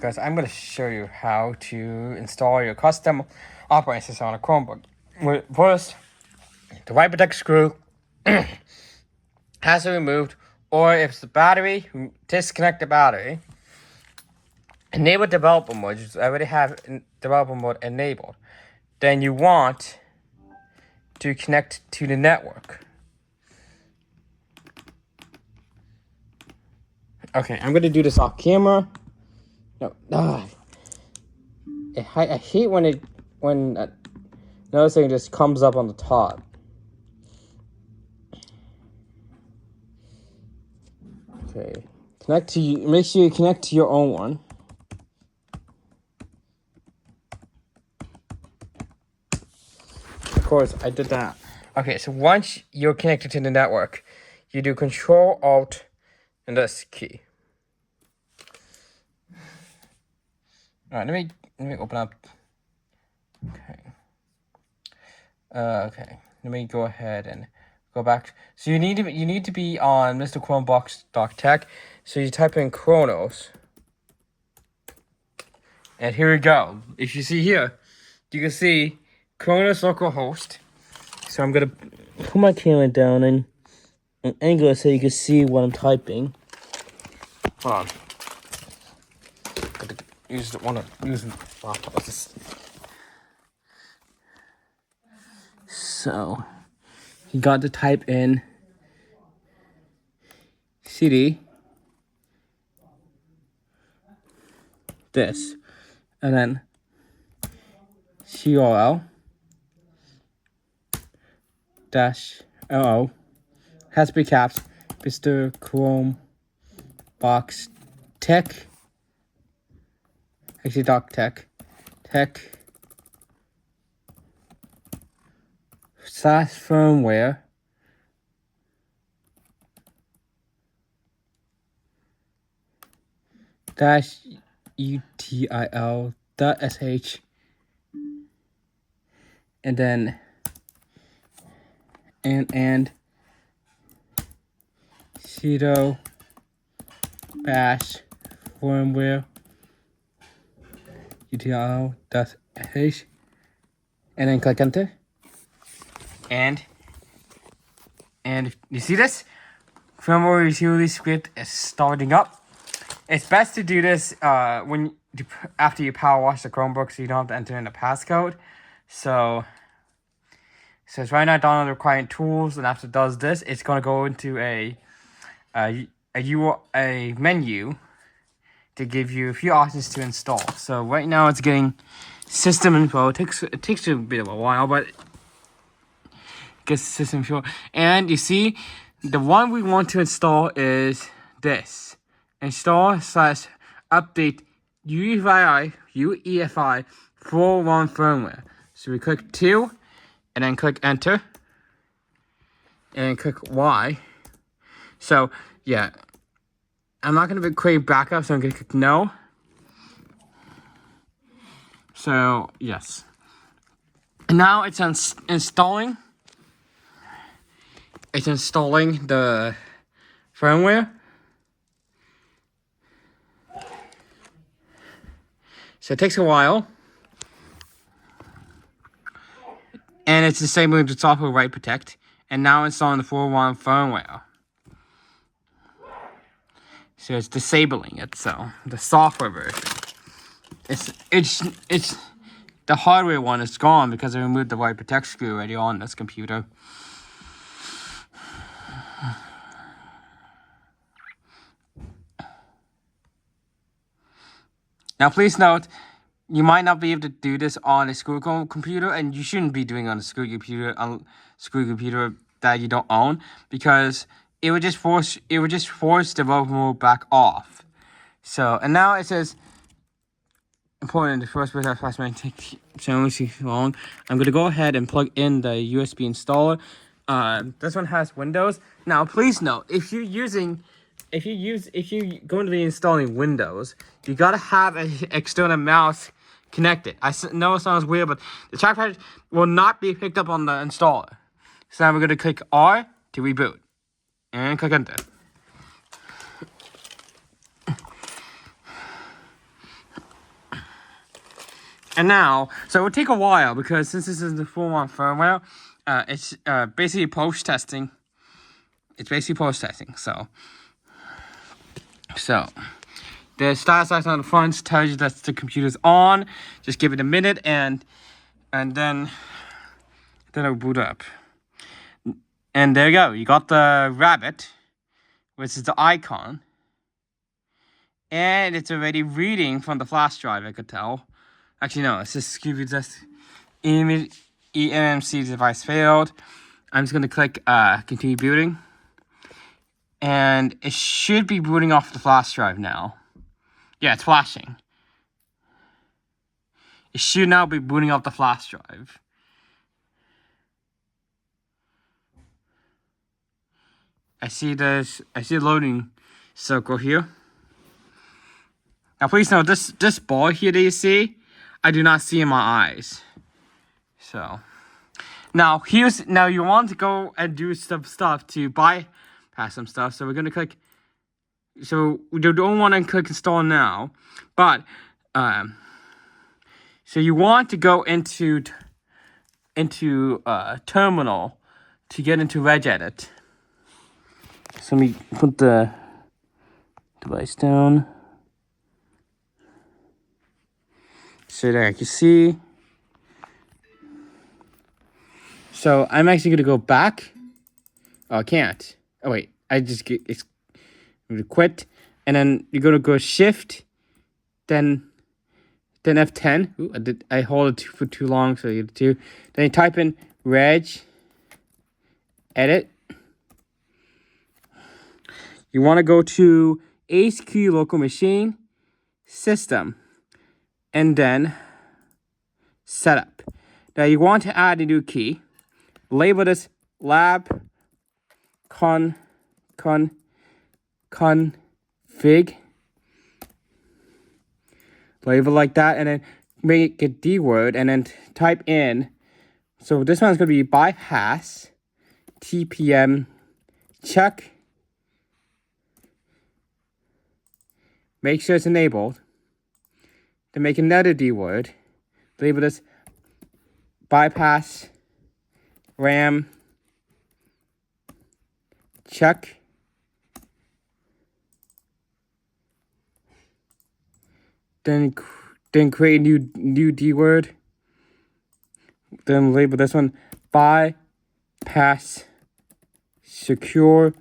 because I'm going to show you how to install your custom operating system on a Chromebook. First, the right protect screw has to be removed, or if the battery, disconnect the battery. Enable developer mode, you already have developer mode enabled. Then you want to connect to the network. Okay, I'm going to do this off camera. No, I hate when another thing just comes up on the top. Okay, make sure you connect to your own one. Of course, I did that. Okay, so once you're connected to the network, you do Control Alt and this key. All right, let me open up. Okay. Okay. Let me go ahead and go back. So you need to be on Mr. Chromebox.tech. So you type in Chronos. And here we go. If you see here, you can see Chronos localhost. So I'm gonna put my camera down and angle it so you can see what I'm typing. Hold on. Use the laptop. So you got to type in CD, this, and then CRL dash LO has to be caps, Mr. Chromebox Tech. Actually, tech / firmware -util.sh, and then and sudo bash firmware util.sh, and then click enter. And you see this? Firmware utility script is starting up. It's best to do this after you power wash the Chromebook, so you don't have to enter in a passcode. So it's right now download the required tools, and after it does this, it's gonna go into a menu to give you a few options to install. So right now it's getting system info. It takes a bit of a while, but gets system info. And you see, the one we want to install is this. Install / update UEFI 4.1 firmware. So we click 2, and then click enter, and click Y. So yeah, I'm not gonna create backup, so I'm gonna click no. So yes, and now it's installing. It's installing the firmware. So it takes a while. And it's disabling the software write protect. And now installing the 4.1 firmware. So it's disabling it, so the software version. It's the hardware one is gone because I removed the write protect screw already on this computer. Now, please note, you might not be able to do this on a school computer, and you shouldn't be doing it on a school computer that you don't own, because it would just force developer mode back off. So, and now it says important. The first bit of may take so long. I'm gonna go ahead and plug in the USB installer. This one has Windows. Now, please note, if you're going to be installing Windows, you gotta have an external mouse connected. I know it sounds weird, but the trackpad will not be picked up on the installer. So now we're gonna click R to reboot, and click enter. And now, so it will take a while because since this is the full on firmware, it's basically post testing. It's basically post testing. So the status light on the front tells you that the computer's on. Just give it a minute and then it'll boot up. And there you go. You got the rabbit, which is the icon. And it's already reading from the flash drive, I could tell. Actually, no, it's just eMMC device failed. I'm just going to click continue booting. And it should be booting off the flash drive now. Yeah, it's flashing. It should now be booting off the flash drive. I see the loading circle here. Now please note this ball here that you see, I do not see in my eyes. So now you want to go and do some stuff to bypass some stuff. So we're gonna click. So we don't want to click install now, but so you want to go into terminal to get into regedit. So let me put the device down. So there you can see. So I'm actually gonna go back. Oh, I can't. Oh wait, I'm gonna quit, and then you're gonna go shift, then F10. Ooh, I hold it for too long, so you do. Then you type in reg edit. You want to go to HQ local machine system, and then setup. Now you want to add a new key. Label this lab config. Label like that, and then make it D word, and then type in. So this one's gonna be bypass TPM check. Make sure it's enabled. Then make another D word. Label this bypass RAM check. Then create a new D word. Then label this one bypass secure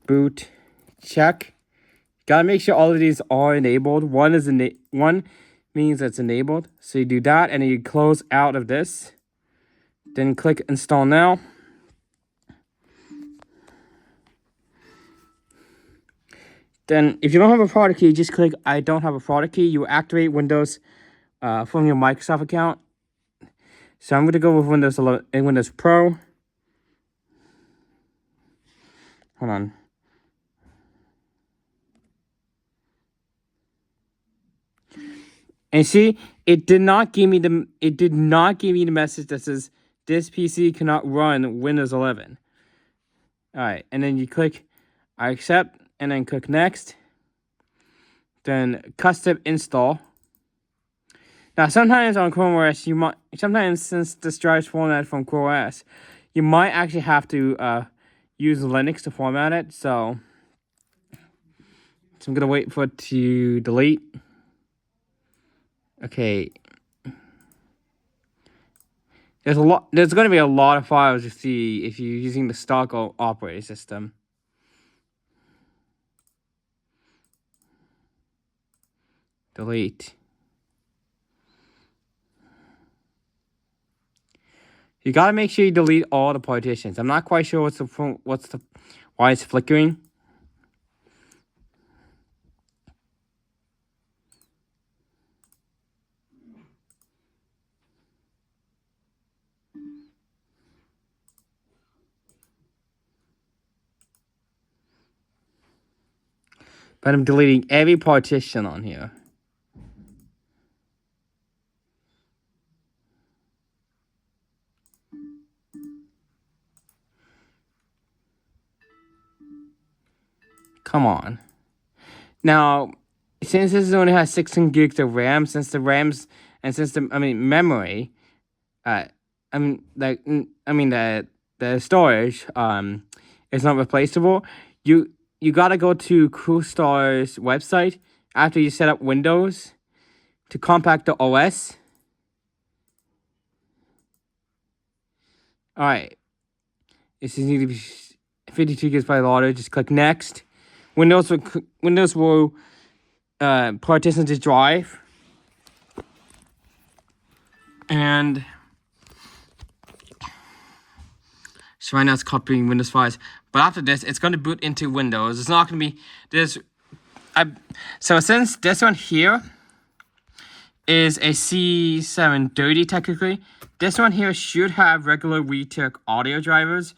boot check. Gotta make sure all of these are enabled. One means it's enabled. So you do that, and then you close out of this. Then click install now. Then if you don't have a product key, just click I don't have a product key. You activate Windows from your Microsoft account. So I'm going to go with Windows 11 and Windows Pro. Hold on. And see, it did not give me the message that says this PC cannot run Windows 11. All right, and then you click I accept, and then click next. Then custom install. Now sometimes on Chrome OS since this drive's formatted from Chrome OS, you might actually have to use Linux to format it. So I'm gonna wait for it to delete. Okay. There's going to be a lot of files to see if you're using the stock operating system. Delete. You gotta make sure you delete all the partitions. I'm not quite sure why it's flickering. But I'm deleting every partition on here. Come on. Now, since this only has 16 gigs of RAM, since the RAM's and since the memory, the storage is not replaceable, you gotta go to CoolStar's website after you set up Windows to compact the OS. Alright. This is need to be 52 gigs by larger. Just click next. Windows will partition this drive. And so right now it's copying Windows files. But after this, it's going to boot into Windows. It's not going to be this. So since this one here is a C730 technically, this one here should have regular VTech audio drivers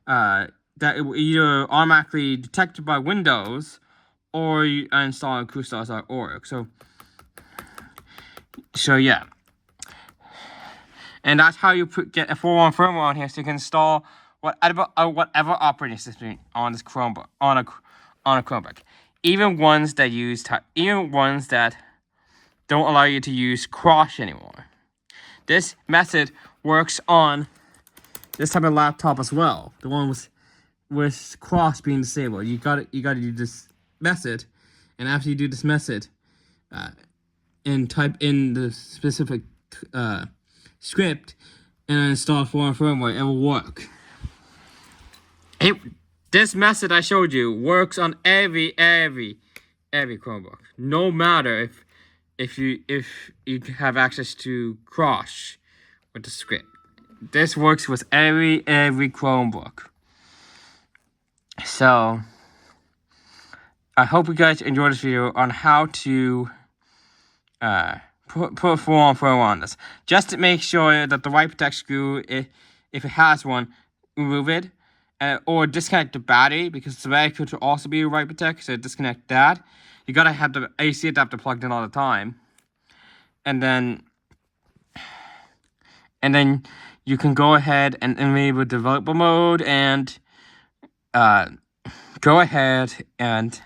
that it will either automatically detected by Windows or you install on coolstars.org. So yeah. And that's how you get a 4.1 firmware on here, so you can install whatever operating system on this Chromebook, on a Chromebook, even ones that don't allow you to use crosh anymore. This method works on this type of laptop as well. The one with crosh being disabled. You gotta do this method, and after you do this method, and type in the specific script and install firmware, it will work. This method I showed you works on every Chromebook, no matter if you have access to crosh with the script. This works with every Chromebook. So I hope you guys enjoyed this video on how to put 4.1 firmware on this. Just to make sure that the right protect screw, if it has one, remove it. Or disconnect the battery, because the battery could also be a right protect, so disconnect that. You gotta have the AC adapter plugged in all the time. And then you can go ahead and enable developer mode and go ahead and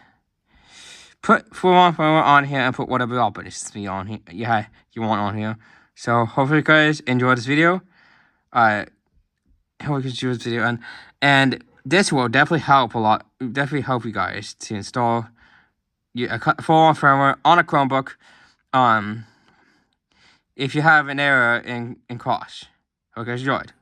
put 4.1 firmware on here and put whatever operating system you want on here. So hopefully you guys enjoy this video. I hope you enjoy this video, and this will definitely help a lot. Definitely help you guys to install a 4.1 firmware on a Chromebook. If you have an error in crosh. Hope you guys enjoyed.